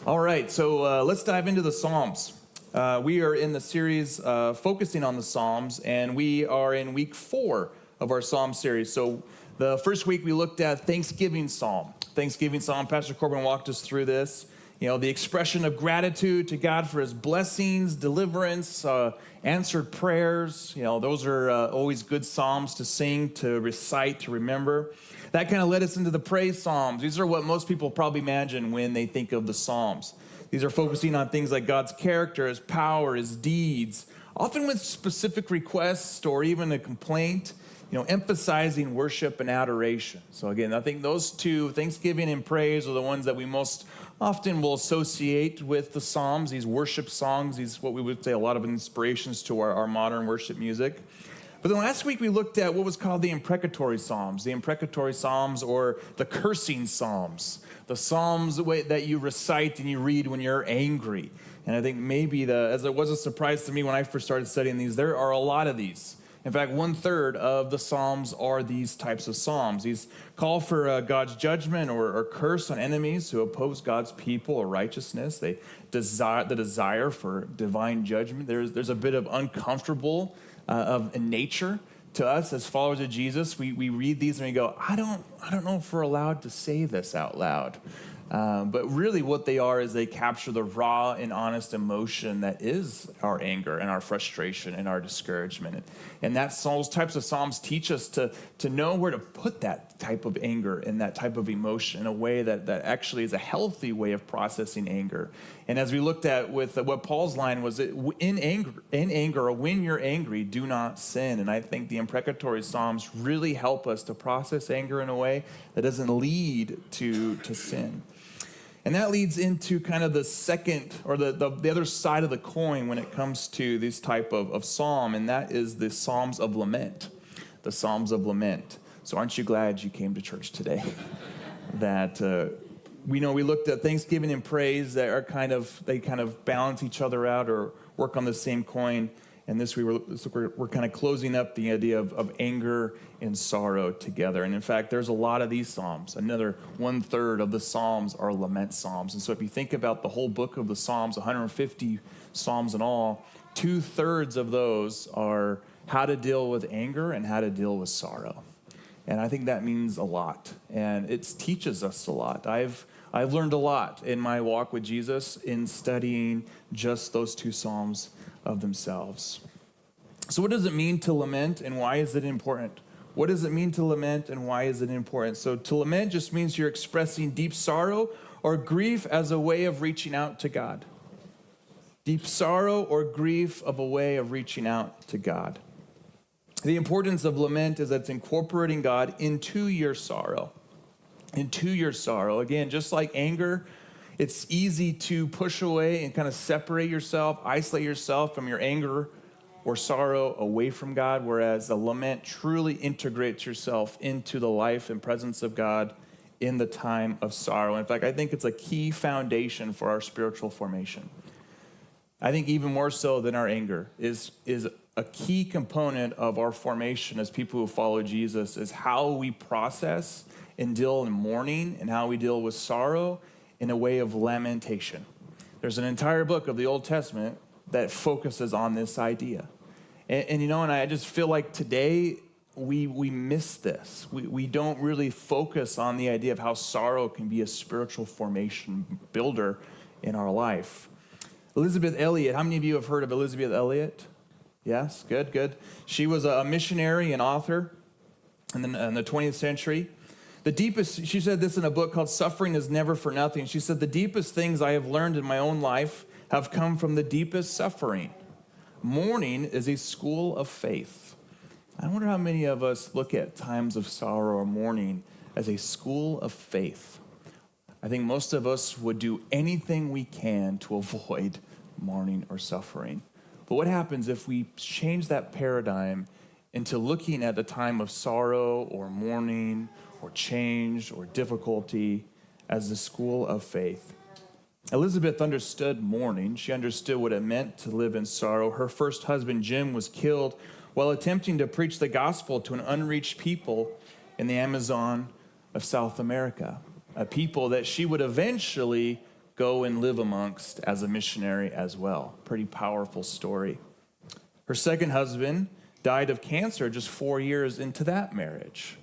All right, so let's dive into the Psalms. We are in the series focusing on the Psalms, and we are in week 4 of our Psalm series. So the first week we looked at Thanksgiving Psalm. Thanksgiving Psalm, Pastor Corbin walked us through this. You know, the expression of gratitude to God for his blessings, deliverance, answered prayers. You know, those are always good psalms to sing, to recite, to remember. That kind of led us into the praise psalms. These are what most people probably imagine when they think of the psalms. These are focusing on things like God's character, his power, his deeds, often with specific requests or even a complaint, you know, emphasizing worship and adoration. So again, I think those two, thanksgiving and praise, are the ones that we most often will associate with the Psalms, these worship songs, these what we would say a lot of inspirations to our modern worship music. But then last week we looked at what was called the imprecatory Psalms, or the cursing Psalms, the Psalms that you recite and you read when you're angry. And I think maybe, as it was a surprise to me when I first started studying these, there are a lot of these. In fact, 1/3 of the Psalms are these types of Psalms. These call for God's judgment or curse on enemies who oppose God's people or righteousness. They desire the desire for divine judgment. There's a bit of uncomfortable of nature to us as followers of Jesus. We read these and we go, I don't know if we're allowed to say this out loud. But really what they are is they capture the raw and honest emotion that is our anger and our frustration and our discouragement. And those types of Psalms teach us to know where to put that type of anger and that type of emotion in a way that actually is a healthy way of processing anger. And as we looked at with what Paul's line was, in anger, or when you're angry, do not sin. And I think the imprecatory Psalms really help us to process anger in a way that doesn't lead to sin. And that leads into kind of the second, or the other side of the coin when it comes to this type of psalm, and that is the Psalms of Lament. The Psalms of Lament. So aren't you glad you came to church today? That we looked at Thanksgiving and praise that are kind of balance each other out or work on the same coin. And we're kind of closing up the idea of anger and sorrow together. And in fact, there's a lot of these Psalms. Another 1/3 of the Psalms are lament Psalms. And so if you think about the whole book of the Psalms, 150 Psalms in all, 2/3 of those are how to deal with anger and how to deal with sorrow. And I think that means a lot. And it teaches us a lot. I've learned a lot in my walk with Jesus in studying just those two Psalms of themselves. So what does it mean to lament, and why is it important? What does it mean to lament, and why is it important? So to lament just means you're expressing deep sorrow or grief as a way of reaching out to God. Deep sorrow or grief of a way of reaching out to God. The importance of lament is that it's incorporating God into your sorrow. Into your sorrow. Again, just like anger, it's easy to push away and kind of separate yourself, isolate yourself from your anger or sorrow away from God, whereas a lament truly integrates yourself into the life and presence of God in the time of sorrow. In fact, I think it's a key foundation for our spiritual formation. I think even more so than our anger is a key component of our formation as people who follow Jesus is how we process and deal in mourning and how we deal with sorrow in a way of lamentation. There's an entire book of the Old Testament that focuses on this idea. And I just feel like today we miss this. We don't really focus on the idea of how sorrow can be a spiritual formation builder in our life. Elisabeth Elliot, how many of you have heard of Elisabeth Elliot? Yes, good. She was a missionary and author in the 20th century. She said this in a book called Suffering is Never for Nothing. She said, the deepest things I have learned in my own life have come from the deepest suffering. Mourning is a school of faith. I wonder how many of us look at times of sorrow or mourning as a school of faith. I think most of us would do anything we can to avoid mourning or suffering. But what happens if we change that paradigm into looking at the time of sorrow or mourning or change or difficulty as the school of faith? Elizabeth understood mourning. She understood what it meant to live in sorrow. Her first husband, Jim, was killed while attempting to preach the gospel to an unreached people in the Amazon of South America, a people that she would eventually go and live amongst as a missionary as well. Pretty powerful story. Her second husband died of cancer just 4 years into that marriage.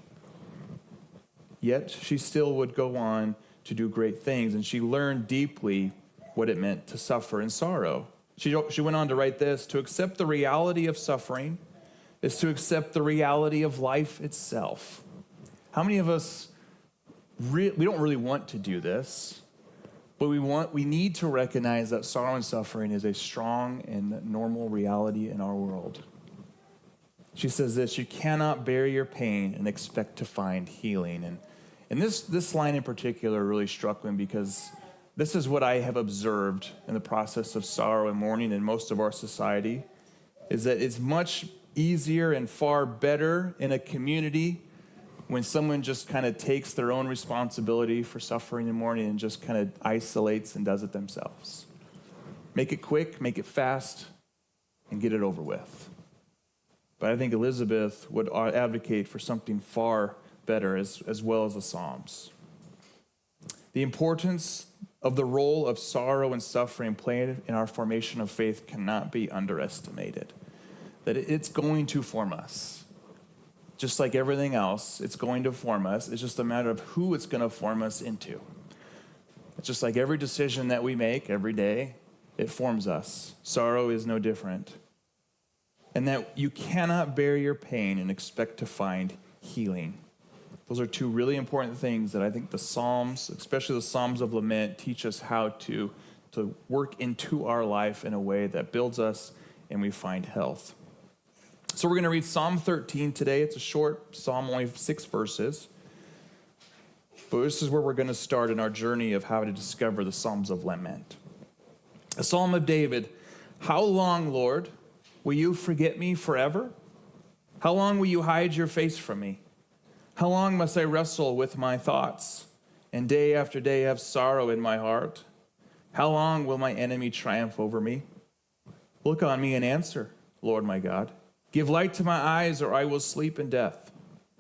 Yet she still would go on to do great things, and she learned deeply what it meant to suffer in sorrow. She went on to write this: to accept the reality of suffering is to accept the reality of life itself. How many of us, we don't really want to do this, but we need to recognize that sorrow and suffering is a strong and normal reality in our world. She says this: you cannot bear your pain and expect to find healing. And this line in particular really struck me, because this is what I have observed in the process of sorrow and mourning in most of our society, is that it's much easier and far better in a community when someone just kind of takes their own responsibility for suffering and mourning and just kind of isolates and does it themselves. Make it quick, make it fast, and get it over with. But I think Elizabeth would advocate for something far better, as well as the Psalms. The importance of the role of sorrow and suffering played in our formation of faith cannot be underestimated. That it's going to form us. Just like everything else, it's going to form us. It's just a matter of who it's going to form us into. It's just like every decision that we make every day, it forms us. Sorrow is no different. And that you cannot bear your pain and expect to find healing. Those are two really important things that I think the Psalms, especially the Psalms of Lament, teach us how to work into our life in a way that builds us and we find health. So we're going to read Psalm 13 today. It's a short psalm, only 6 verses. But this is where we're going to start in our journey of how to discover the Psalms of Lament. A Psalm of David: how long, Lord, will you forget me forever? How long will you hide your face from me? How long must I wrestle with my thoughts and day after day have sorrow in my heart? How long will my enemy triumph over me? Look on me and answer, Lord my God. Give light to my eyes, or I will sleep in death.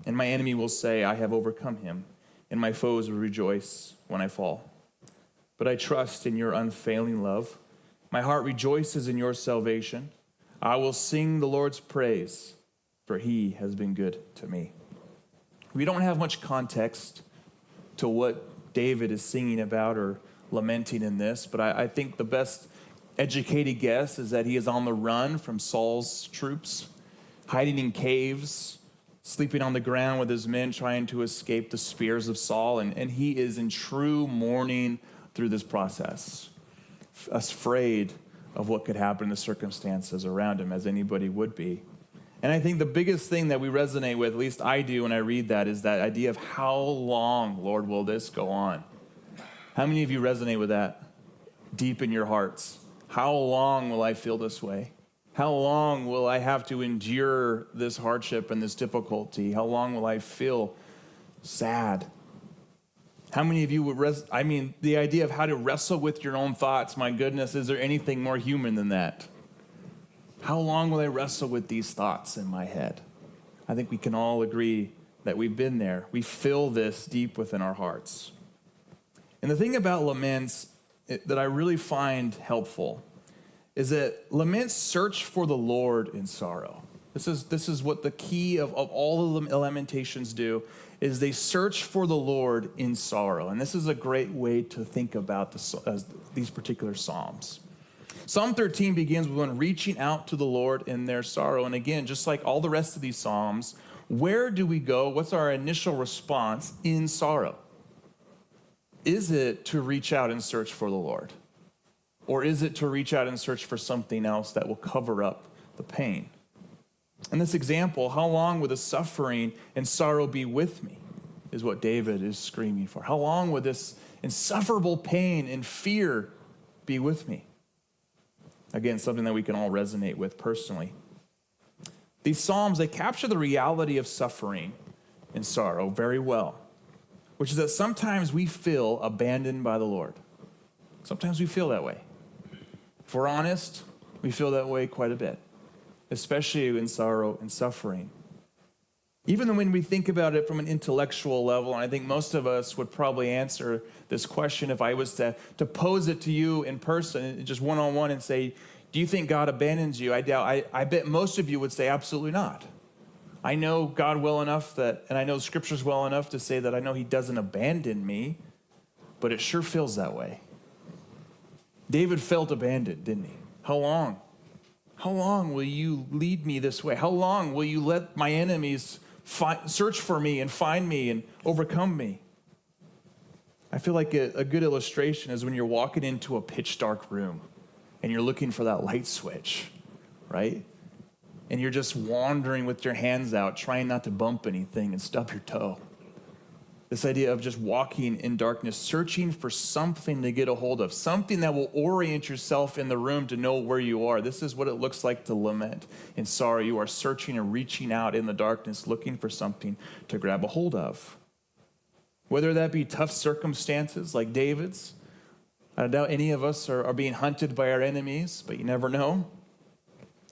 And my enemy will say, I have overcome him, and my foes will rejoice when I fall. But I trust in your unfailing love. My heart rejoices in your salvation. I will sing the Lord's praise, for he has been good to me. We don't have much context to what David is singing about or lamenting in this, but I think the best educated guess is that he is on the run from Saul's troops, hiding in caves, sleeping on the ground with his men, trying to escape the spears of Saul, and he is in true mourning through this process, afraid of what could happen in the circumstances around him, as anybody would be. And I think the biggest thing that we resonate with, at least I do when I read that, is that idea of how long, Lord, will this go on? How many of you resonate with that deep in your hearts? How long will I feel this way? How long will I have to endure this hardship and this difficulty? How long will I feel sad? How many of you would, the idea of how to wrestle with your own thoughts, my goodness, is there anything more human than that? How long will I wrestle with these thoughts in my head? I think we can all agree that we've been there. We feel this deep within our hearts. And the thing about laments that I really find helpful is that laments search for the Lord in sorrow. This is what the key of all of the lamentations do, is they search for the Lord in sorrow. And this is a great way to think about these particular psalms. Psalm 13 begins with one reaching out to the Lord in their sorrow. And again, just like all the rest of these psalms, where do we go? What's our initial response in sorrow? Is it to reach out and search for the Lord? Or is it to reach out and search for something else that will cover up the pain? In this example, how long will the suffering and sorrow be with me, is what David is screaming for. How long will this insufferable pain and fear be with me? Again, something that we can all resonate with personally. These psalms, they capture the reality of suffering and sorrow very well, which is that sometimes we feel abandoned by the Lord. Sometimes we feel that way. If we're honest, we feel that way quite a bit, especially in sorrow and suffering. Even when we think about it from an intellectual level, and I think most of us would probably answer this question if I was to pose it to you in person, just one-on-one, and say, do you think God abandons you? I bet most of you would say absolutely not. I know God well enough and I know scriptures well enough to say that I know he doesn't abandon me, but it sure feels that way. David felt abandoned, didn't he? How long? How long will you lead me this way? How long will you let my enemies search for me and find me and overcome me? I feel like a good illustration is when you're walking into a pitch dark room and you're looking for that light switch, right? And you're just wandering with your hands out, trying not to bump anything and stub your toe. This idea of just walking in darkness, searching for something to get a hold of, something that will orient yourself in the room to know where you are. This is what it looks like to lament in sorrow. You are searching and reaching out in the darkness, looking for something to grab a hold of. Whether that be tough circumstances like David's. I doubt any of us are being hunted by our enemies, but you never know.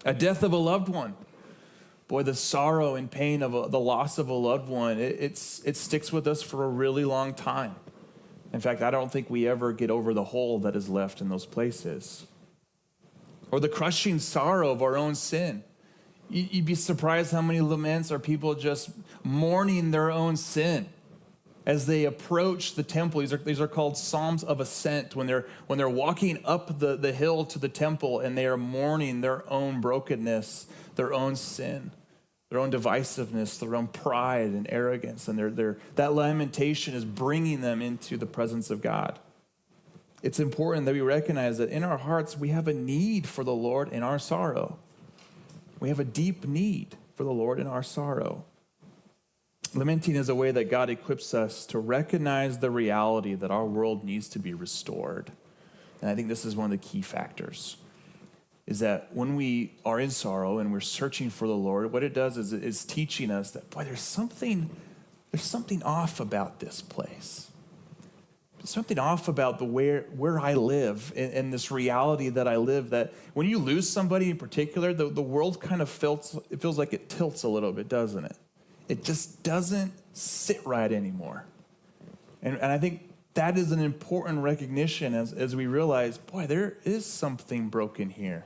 A death of a loved one. Boy, the sorrow and pain of the loss of a loved one, it sticks with us for a really long time. In fact, I don't think we ever get over the hole that is left in those places. Or the crushing sorrow of our own sin. You'd be surprised how many laments are people just mourning their own sin as they approach the temple. These are called Psalms of Ascent, when they're walking up the hill to the temple and they are mourning their own brokenness, their own sin, their own divisiveness, their own pride and arrogance, and that lamentation is bringing them into the presence of God. It's important that we recognize that in our hearts we have a need for the Lord in our sorrow. We have a deep need for the Lord in our sorrow. Lamenting is a way that God equips us to recognize the reality that our world needs to be restored. And I think this is one of the key factors, is that when we are in sorrow and we're searching for the Lord, what it does is it's teaching us that, boy, there's something off about this place. There's something off about where I live and this reality that I live, that when you lose somebody in particular, the world kind of feels like it tilts a little bit, doesn't it? It just doesn't sit right anymore. And I think that is an important recognition as we realize, boy, there is something broken here.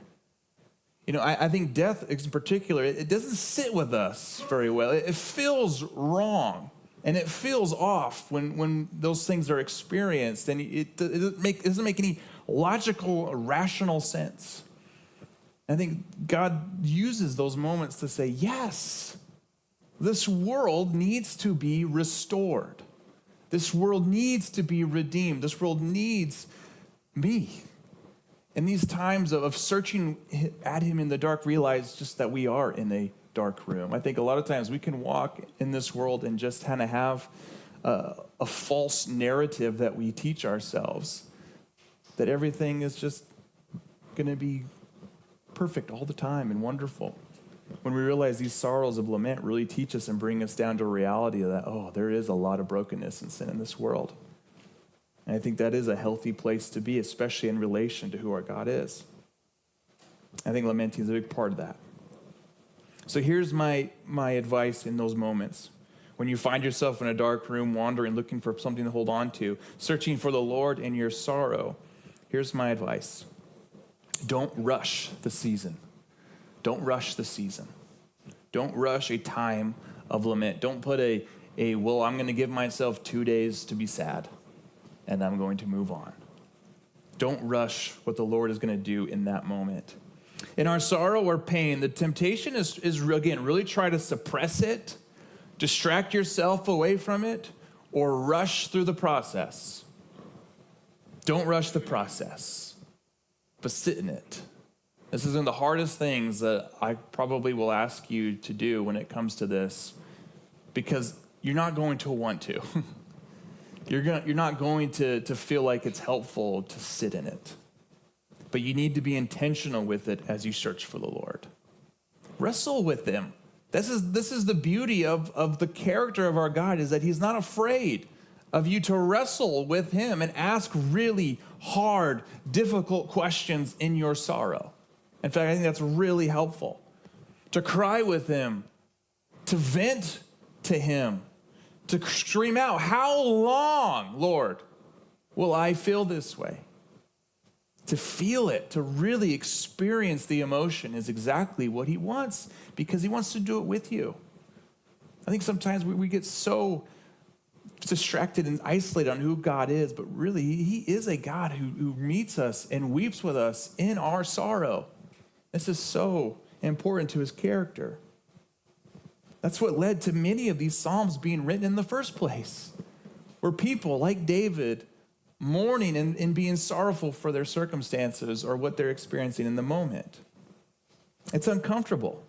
You know, I think death in particular, it doesn't sit with us very well. It feels wrong and it feels off when those things are experienced, and it doesn't make any logical, rational sense. I think God uses those moments to say, yes, this world needs to be restored. This world needs to be redeemed. This world needs me. In these times of searching at him in the dark, realize just that we are in a dark room. I think a lot of times we can walk in this world and just kind of have a false narrative that we teach ourselves, that everything is just going to be perfect all the time and wonderful. When we realize these sorrows of lament really teach us and bring us down to reality that, oh, there is a lot of brokenness and sin in this world. And I think that is a healthy place to be, especially in relation to who our God is. I think lamenting is a big part of that. So here's my advice in those moments. When you find yourself in a dark room, wandering, looking for something to hold on to, searching for the Lord in your sorrow, here's my advice. Don't rush the season. Don't rush the season. Don't rush a time of lament. Don't put well, I'm going to give myself 2 days to be sad, and I'm going to move on. Don't rush what the Lord is going to do in that moment. In our sorrow or pain, the temptation is again, really try to suppress it, distract yourself away from it, or rush through the process. Don't rush the process, but sit in it. This is one of the hardest things that I probably will ask you to do when it comes to this, because you're not going to want to. You're not going to feel like it's helpful to sit in it. But you need to be intentional with it as you search for the Lord. Wrestle with him. This is the beauty of the character of our God, is that he's not afraid of you to wrestle with him and ask really hard, difficult questions in your sorrow. In fact, I think that's really helpful. To cry with him, to vent to him, to scream out, how long, Lord, will I feel this way? To feel it, to really experience the emotion is exactly what he wants, because he wants to do it with you. I think sometimes we get so distracted and isolated on who God is, but really he is a God who meets us and weeps with us in our sorrow. This is so important to his character. That's what led to many of these Psalms being written in the first place, where people like David mourning and being sorrowful for their circumstances or what they're experiencing in the moment. It's uncomfortable.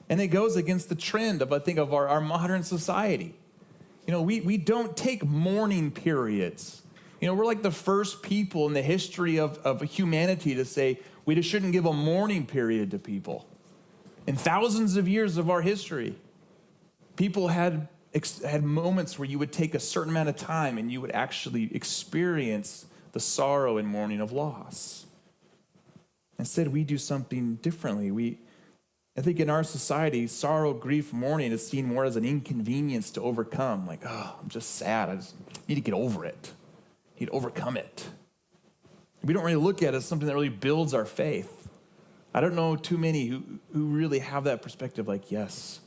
And it goes against the trend of, I think, of our modern society. We don't take mourning periods. We're like the first people in the history of humanity to say we just shouldn't give a mourning period to people. In thousands of years of our history, people had moments where you would take a certain amount of time and you would actually experience the sorrow and mourning of loss. Instead, we do something differently. I think in our society, sorrow, grief, mourning is seen more as an inconvenience to overcome. Like, oh, I'm just sad. I just need to get over it. I need to overcome it. We don't really look at it as something that really builds our faith. I don't know too many who really have that perspective, like, yes,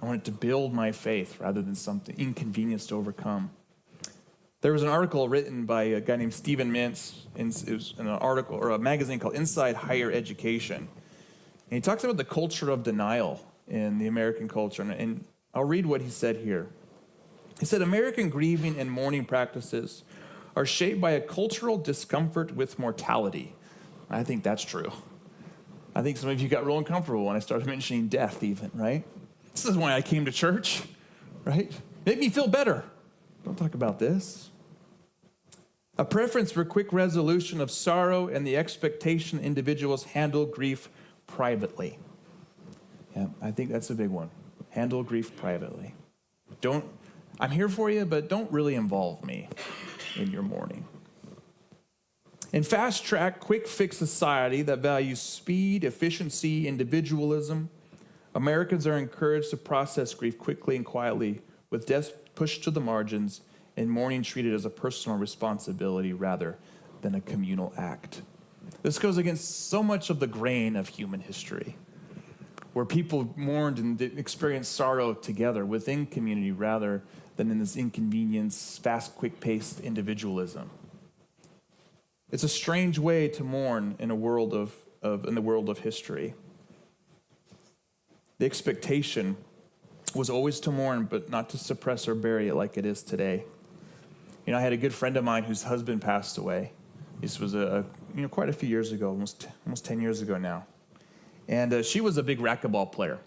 I want it to build my faith rather than something inconvenience to overcome. There was an article written by a guy named Stephen Mintz. It was in an article or a magazine called Inside Higher Education. And he talks about the culture of denial in the American culture. And I'll read what he said here. He said, American grieving and mourning practices are shaped by a cultural discomfort with mortality. I think that's true. I think some of you got real uncomfortable when I started mentioning death even, right? This is why I came to church, right? Make me feel better. Don't talk about this. A preference for quick resolution of sorrow and the expectation individuals handle grief privately. Yeah, I think that's a big one. Handle grief privately. I'm here for you, but don't really involve me in your mourning. In fast-track, quick-fix society that values speed, efficiency, individualism, Americans are encouraged to process grief quickly and quietly, with death pushed to the margins and mourning treated as a personal responsibility rather than a communal act. This goes against so much of the grain of human history, where people mourned and experienced sorrow together within community rather than in this inconvenience, fast, quick-paced individualism. It's a strange way to mourn in the world of history. The expectation was always to mourn, but not to suppress or bury it like it is today. I had a good friend of mine whose husband passed away. This was quite a few years ago, almost 10 years ago now. And she was a big racquetball player.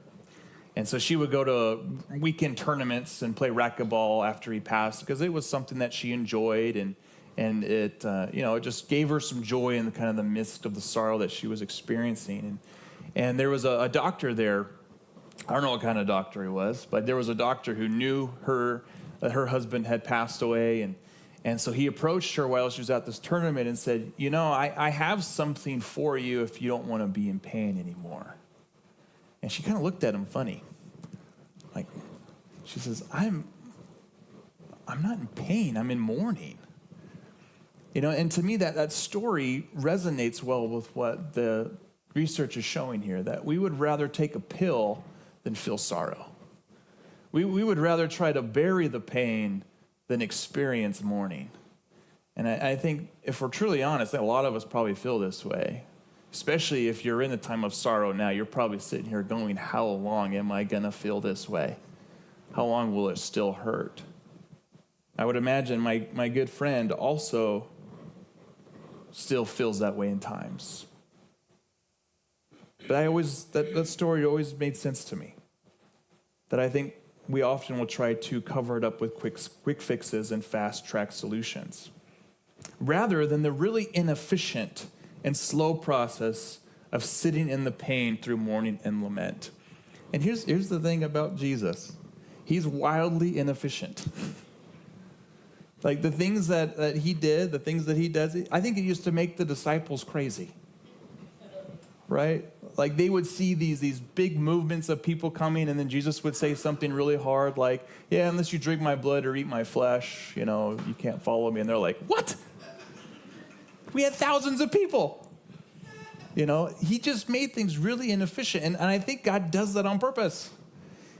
And so she would go to weekend tournaments and play racquetball after he passed because it was something that she enjoyed, and it it just gave her some joy in the kind of the midst of the sorrow that she was experiencing. And there was a doctor there. I don't know what kind of doctor he was, but there was a doctor who knew that her husband had passed away, and so he approached her while she was at this tournament and said, I have something for you if you don't want to be in pain anymore. And she kind of looked at him funny. Like, she says, I'm not in pain, I'm in mourning. And to me that story resonates well with what the research is showing here, that we would rather take a pill than feel sorrow. We would rather try to bury the pain than experience mourning. And I think if we're truly honest, a lot of us probably feel this way. Especially if you're in a time of sorrow now, you're probably sitting here going, how long am I going to feel this way? How long will it still hurt? I would imagine my good friend also still feels that way in times. But that story always made sense to me. That I think we often will try to cover it up with quick fixes and fast-track solutions, rather than the really inefficient and slow process of sitting in the pain through mourning and lament. And here's the thing about Jesus. He's wildly inefficient. Like the things that he did, the things that he does, I think he used to make the disciples crazy. Right? Like they would see these big movements of people coming, and then Jesus would say something really hard like, yeah, unless you drink my blood or eat my flesh, you can't follow me. And they're like, what? We had thousands of people. He just made things really inefficient. And I think God does that on purpose.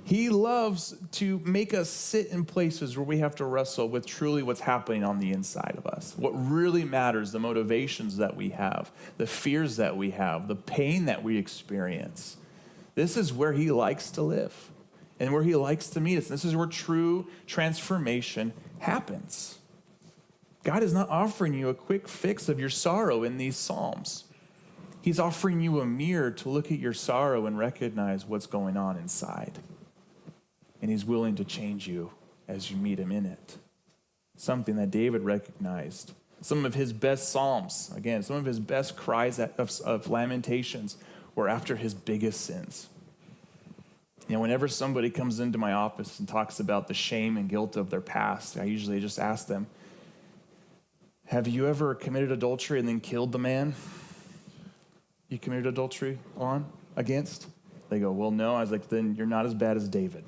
He loves to make us sit in places where we have to wrestle with truly what's happening on the inside of us. What really matters, the motivations that we have, the fears that we have, the pain that we experience. This is where he likes to live and where he likes to meet us. This is where true transformation happens. God is not offering you a quick fix of your sorrow in these Psalms. He's offering you a mirror to look at your sorrow and recognize what's going on inside. And he's willing to change you as you meet him in it. Something that David recognized. Some of his best psalms, again, some of his best cries of lamentations were after his biggest sins. Whenever somebody comes into my office and talks about the shame and guilt of their past, I usually just ask them, have you ever committed adultery and then killed the man you committed adultery against? They go, well, no. I was like, then you're not as bad as David.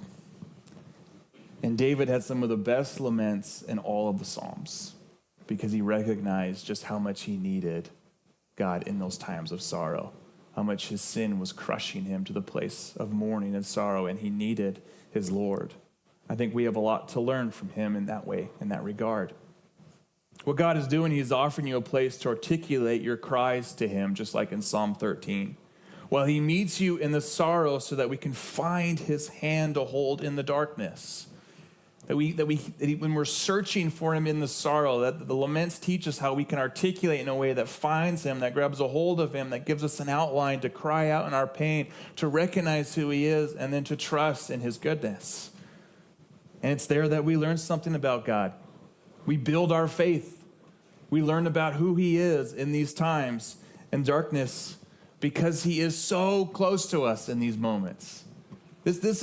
And David had some of the best laments in all of the Psalms because he recognized just how much he needed God in those times of sorrow, how much his sin was crushing him to the place of mourning and sorrow, and he needed his Lord. I think we have a lot to learn from him in that way, in that regard. What God is doing, he's offering you a place to articulate your cries to him, just like in Psalm 13. Well, he meets you in the sorrow so that we can find his hand to hold in the darkness. That when we're searching for him in the sorrow, that the laments teach us how we can articulate in a way that finds him, that grabs a hold of him, that gives us an outline to cry out in our pain, to recognize who he is, and then to trust in his goodness. And it's there that we learn something about God. We build our faith. We learn about who he is in these times in darkness because he is so close to us in these moments. This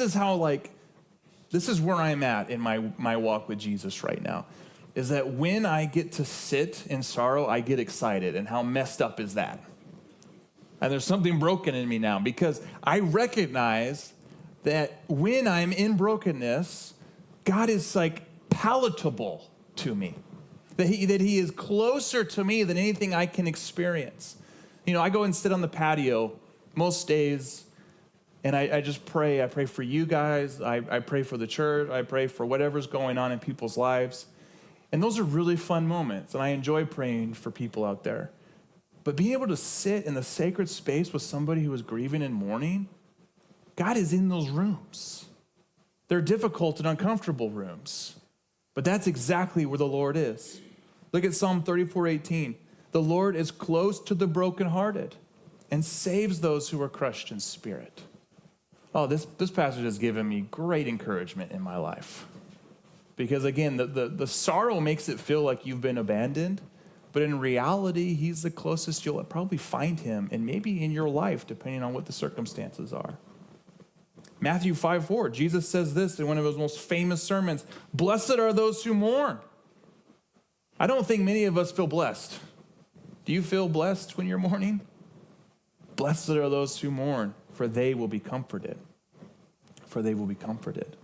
is where I'm at in my walk with Jesus right now, is that when I get to sit in sorrow, I get excited. And how messed up is that? And there's something broken in me now because I recognize that when I'm in brokenness, God is like palatable to me, that he is closer to me than anything I can experience. I go and sit on the patio most days, and I just pray. I pray for you guys. I pray for the church. I pray for whatever's going on in people's lives. And those are really fun moments, and I enjoy praying for people out there. But being able to sit in the sacred space with somebody who is grieving and mourning, God is in those rooms. They're difficult and uncomfortable rooms, but that's exactly where the Lord is. Look at Psalm 34:18. The Lord is close to the brokenhearted and saves those who are crushed in spirit. Oh, this passage has given me great encouragement in my life. Because again, the sorrow makes it feel like you've been abandoned, but in reality, he's the closest you'll probably find him, and maybe in your life, depending on what the circumstances are. Matthew 5:4, Jesus says this in one of his most famous sermons, blessed are those who mourn. I don't think many of us feel blessed. Do you feel blessed when you're mourning? Blessed are those who mourn, for they will be comforted. For they will be comforted.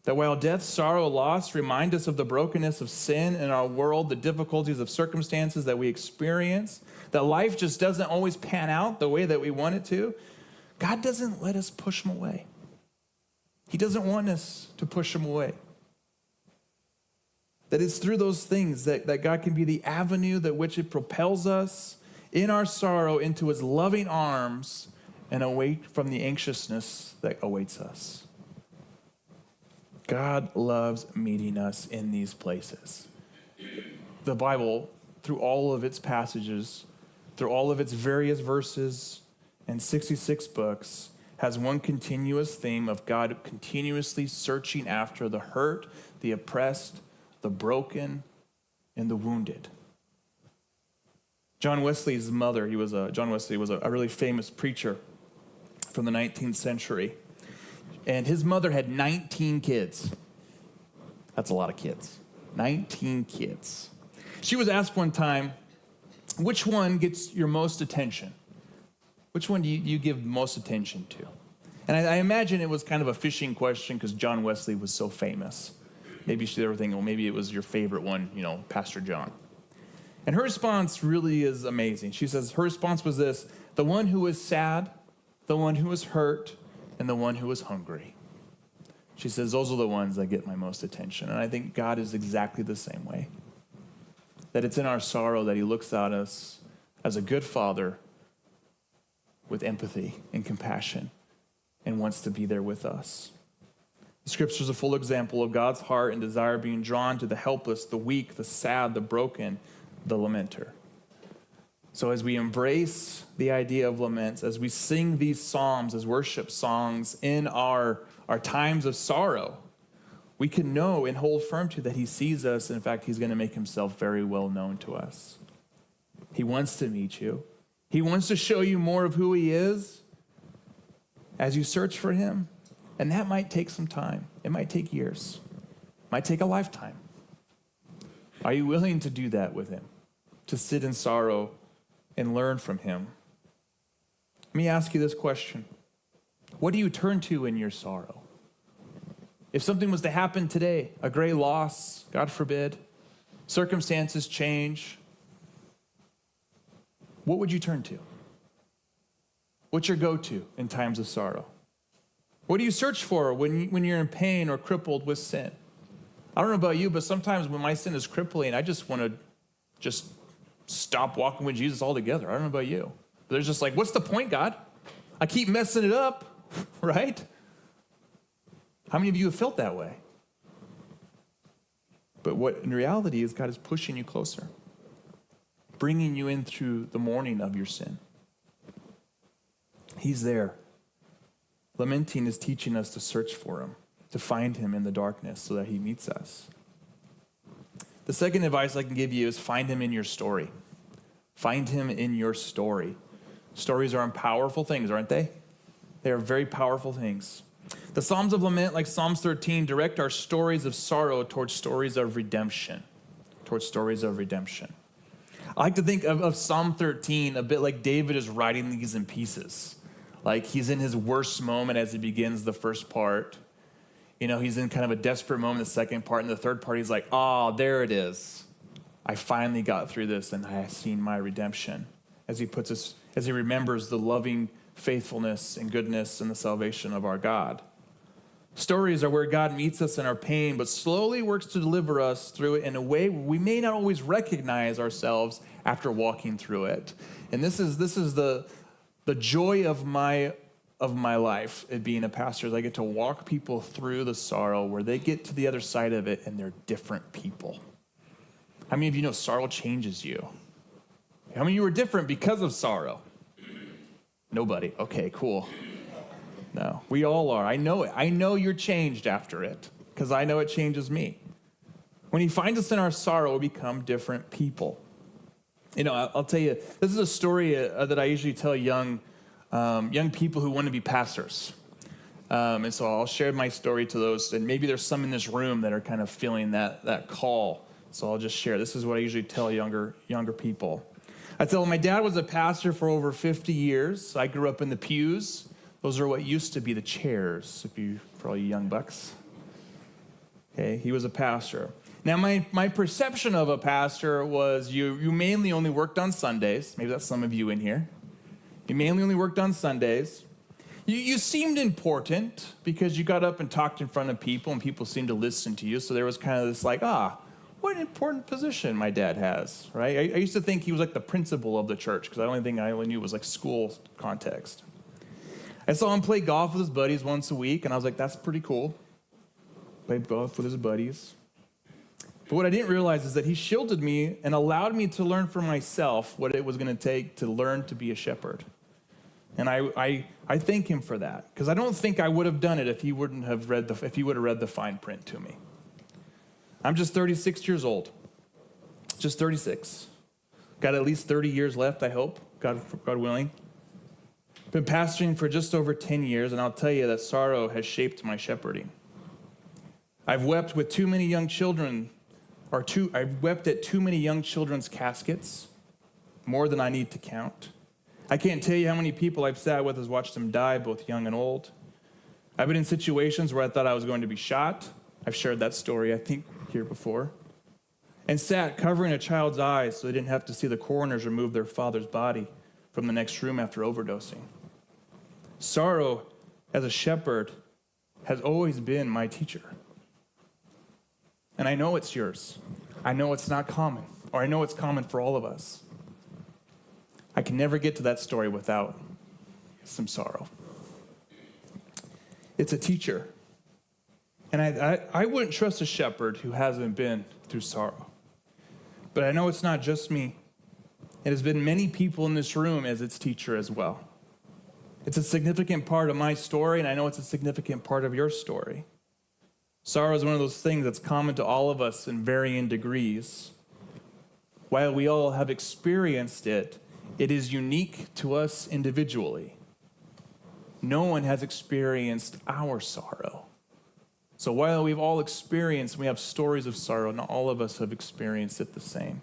That while death, sorrow, loss remind us of the brokenness of sin in our world, the difficulties of circumstances that we experience, that life just doesn't always pan out the way that we want it to, God doesn't let us push him away. He doesn't want us to push him away. That it's through those things that God can be the avenue that which it propels us in our sorrow into his loving arms and away from the anxiousness that awaits us. God loves meeting us in these places. The Bible, through all of its passages, through all of its various verses and 66 books, has one continuous theme of God continuously searching after the hurt, the oppressed, the broken, and the wounded. John Wesley's mother, John Wesley was a really famous preacher from the 19th century. And his mother had 19 kids. That's a lot of kids. 19 kids. She was asked one time, which one gets your most attention? Which one do you give most attention to? And I imagine it was kind of a fishing question because John Wesley was so famous. Maybe they were thinking, well, maybe it was your favorite one, Pastor John. And her response really is amazing. She says her response was this: the one who was sad, the one who was hurt, and the one who was hungry. She says those are the ones that get my most attention. And I think God is exactly the same way. That it's in our sorrow that he looks at us as a good father with empathy and compassion and wants to be there with us. The scripture is a full example of God's heart and desire being drawn to the helpless, the weak, the sad, the broken, the lamenter. So as we embrace the idea of laments, as we sing these psalms as worship songs in our times of sorrow, we can know and hold firm to that he sees us. In fact, he's going to make himself very well known to us. He wants to meet you. He wants to show you more of who he is as you search for him. And that might take some time. It might take years. It might take a lifetime. Are you willing to do that with him? To sit in sorrow and learn from him? Let me ask you this question. What do you turn to in your sorrow? If something was to happen today, a great loss, God forbid, circumstances change, what would you turn to? What's your go-to in times of sorrow? What do you search for when you're in pain or crippled with sin? I don't know about you, but sometimes when my sin is crippling, I just want to just stop walking with Jesus altogether. I don't know about you. But there's just like, what's the point, God? I keep messing it up, right? How many of you have felt that way? But what in reality is God is pushing you closer, bringing you in through the mourning of your sin. He's there. Lamenting is teaching us to search for him, to find him in the darkness so that he meets us. The second advice I can give you is find him in your story. Find him in your story. Stories are powerful things, aren't they? They are very powerful things. The Psalms of Lament, like Psalms 13, direct our stories of sorrow towards stories of redemption. Towards stories of redemption. I like to think of Psalm 13 a bit like David is writing these in pieces. Like he's in his worst moment as he begins the first part. He's in kind of a desperate moment, the second part, and the third part, he's like, there it is. I finally got through this and I have seen my redemption. As he remembers the loving faithfulness and goodness and the salvation of our God. Stories are where God meets us in our pain, but slowly works to deliver us through it in a way we may not always recognize ourselves after walking through it. And this is the joy of my life at being a pastor, is I get to walk people through the sorrow where they get to the other side of it and they're different people. How many of you know sorrow changes you? How many of you are different because of sorrow? Nobody. Okay, cool. No, we all are. I know it. I know you're changed after it because I know it changes me. When he finds us in our sorrow, we become different people. I'll tell you, this is a story that I usually tell young people who want to be pastors. And so I'll share my story to those, and maybe there's some in this room that are kind of feeling that call. So I'll just share. This is what I usually tell younger people. I tell them my dad was a pastor for over 50 years. I grew up in the pews. Those are what used to be the chairs, for all you young bucks. Okay, he was a pastor. Now, my perception of a pastor was you mainly only worked on Sundays. Maybe that's some of you in here. You mainly only worked on Sundays. You seemed important because you got up and talked in front of people, and people seemed to listen to you. So there was kind of this like, what an important position my dad has, right? I used to think he was like the principal of the church because the only thing I only knew was like school context. I saw him play golf with his buddies once a week, and I was like, that's pretty cool. Play golf with his buddies. But what I didn't realize is that he shielded me and allowed me to learn for myself what it was going to take to learn to be a shepherd. And I thank him for that, because I don't think I would have done it if he would have read the fine print to me. I'm just 36 years old. Just 36. Got at least 30 years left, I hope, God willing. Been pastoring for just over 10 years, and I'll tell you that sorrow has shaped my shepherding. I've wept with too many young children, I've wept at too many young children's caskets, more than I need to count. I can't tell you how many people I've sat with as watched them die, both young and old. I've been in situations where I thought I was going to be shot. I've shared that story, I think, here before. And sat covering a child's eyes so they didn't have to see the coroners remove their father's body from the next room after overdosing. Sorrow, as a shepherd, has always been my teacher. And I know it's yours. I know it's not common, or I know it's common for all of us. I can never get to that story without some sorrow. It's a teacher. And I wouldn't trust a shepherd who hasn't been through sorrow. But I know it's not just me. It has been many people in this room as its teacher as well. It's a significant part of my story, and I know it's a significant part of your story. Sorrow is one of those things that's common to all of us in varying degrees. While we all have experienced it, it is unique to us individually. No one has experienced our sorrow. So while we've all experienced, we have stories of sorrow, not all of us have experienced it the same.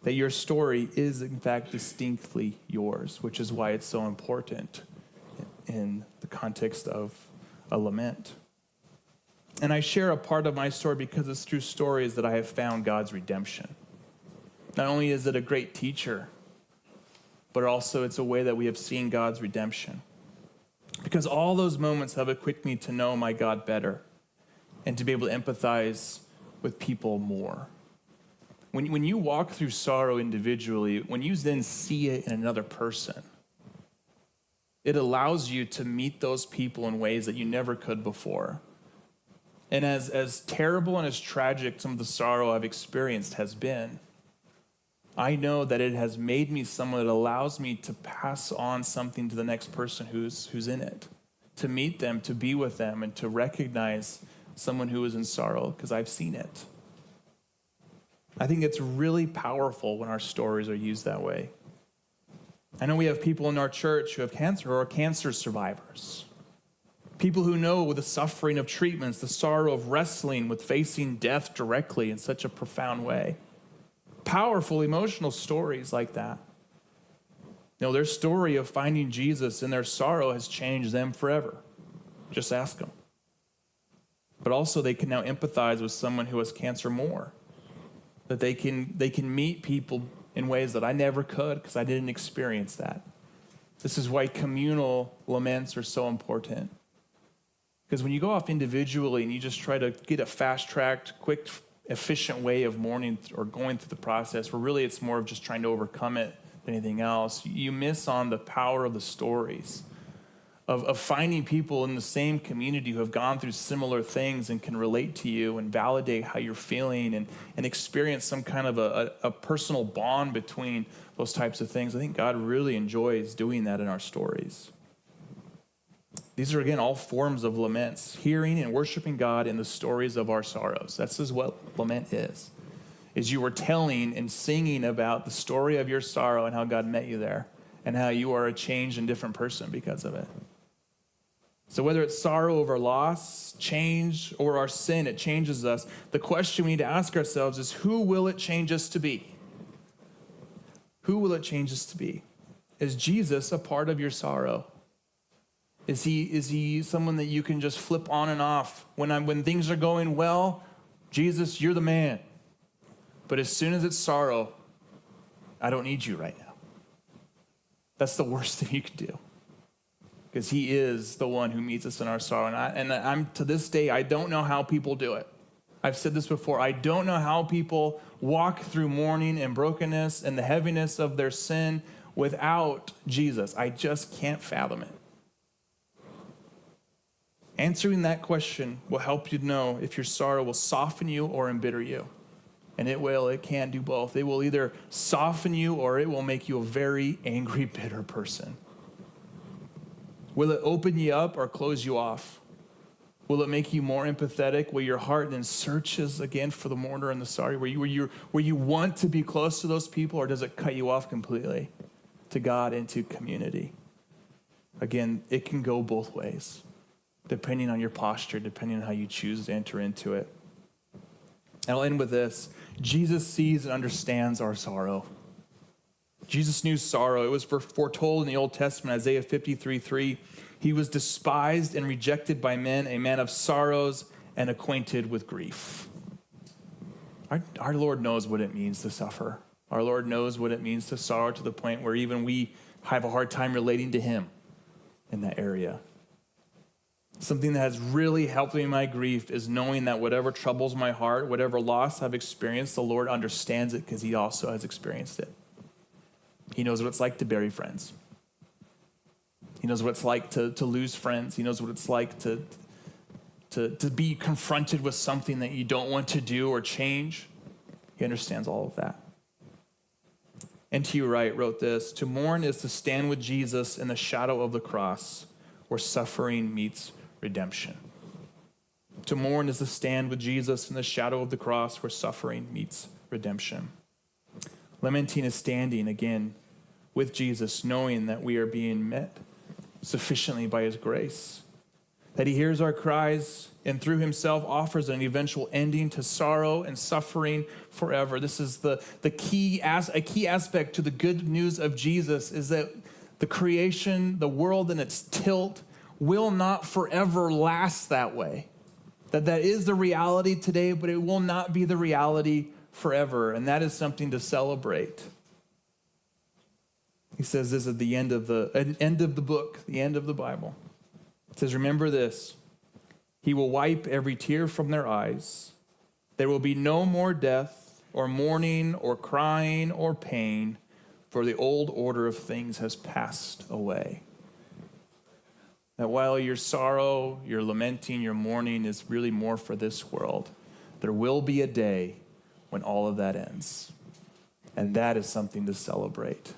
That your story is, in fact, distinctly yours, which is why it's so important in the context of a lament. And I share a part of my story because it's through stories that I have found God's redemption. Not only is it a great teacher, but also it's a way that we have seen God's redemption. Because all those moments have equipped me to know my God better and to be able to empathize with people more. When you walk through sorrow individually, when you then see it in another person, it allows you to meet those people in ways that you never could before. And as terrible and as tragic some of the sorrow I've experienced has been, I know that it has made me someone that allows me to pass on something to the next person who's in it, to meet them, to be with them, and to recognize someone who is in sorrow, because I've seen it. I think it's really powerful when our stories are used that way. I know we have people in our church who have cancer or are cancer survivors. People who know the suffering of treatments, the sorrow of wrestling with facing death directly in such a profound way. Powerful, emotional stories like that. You know, their story of finding Jesus in their sorrow has changed them forever. Just ask them. But also they can now empathize with someone who has cancer more. That they can meet people in ways that I never could because I didn't experience that. This is why communal laments are so important. Because when you go off individually and you just try to get a fast-tracked, quick, efficient way of mourning or going through the process, where really it's more of just trying to overcome it than anything else, you miss on the power of the stories, of finding people in the same community who have gone through similar things and can relate to you and validate how you're feeling and experience some kind of a personal bond between those types of things. I think God really enjoys doing that in our stories. These are, again, all forms of laments, hearing and worshiping God in the stories of our sorrows. That's what lament is you were telling and singing about the story of your sorrow and how God met you there and how you are a changed and different person because of it. So whether it's sorrow over loss, change, or our sin, it changes us. The question we need to ask ourselves is, who will it change us to be? Who will it change us to be? Is Jesus a part of your sorrow? Is he someone that you can just flip on and off? When things are going well, Jesus, you're the man. But as soon as it's sorrow, I don't need you right now. That's the worst thing you could do. Because he is the one who meets us in our sorrow. And I'm to this day, I don't know how people do it. I've said this before. I don't know how people walk through mourning and brokenness and the heaviness of their sin without Jesus. I just can't fathom it. Answering that question will help you know if your sorrow will soften you or embitter you. And it can do both. It will either soften you or it will make you a very angry, bitter person. Will it open you up or close you off? Will it make you more empathetic? Will your heart then searches again for the mourner and the sorry? Where you want to be close to those people, or does it cut you off completely to God and to community? Again, it can go both ways, depending on your posture, depending on how you choose to enter into it. And I'll end with this. Jesus sees and understands our sorrow. Jesus knew sorrow. It was foretold in the Old Testament, Isaiah 53:3. He was despised and rejected by men, a man of sorrows and acquainted with grief. Our Lord knows what it means to suffer. Our Lord knows what it means to sorrow to the point where even we have a hard time relating to him in that area. Something that has really helped me in my grief is knowing that whatever troubles my heart, whatever loss I've experienced, the Lord understands it because he also has experienced it. He knows what it's like to bury friends. He knows what it's like to lose friends. He knows what it's like to be confronted with something that you don't want to do or change. He understands all of that. N.T. Wright wrote this: to mourn is to stand with Jesus in the shadow of the cross where suffering meets redemption. To mourn is to stand with Jesus in the shadow of the cross where suffering meets redemption. Lamenting is standing again with Jesus, knowing that we are being met sufficiently by his grace, that he hears our cries and through himself offers an eventual ending to sorrow and suffering forever. This is a key aspect to the good news of Jesus, is that the creation, the world and its tilt will not forever last that way. That is the reality today, but it will not be the reality forever. And that is something to celebrate. He says this at the end of the book, the end of the Bible. It says, remember this: he will wipe every tear from their eyes. There will be no more death or mourning or crying or pain, for the old order of things has passed away. That while your sorrow, your lamenting, your mourning is really more for this world, there will be a day when all of that ends. And that is something to celebrate.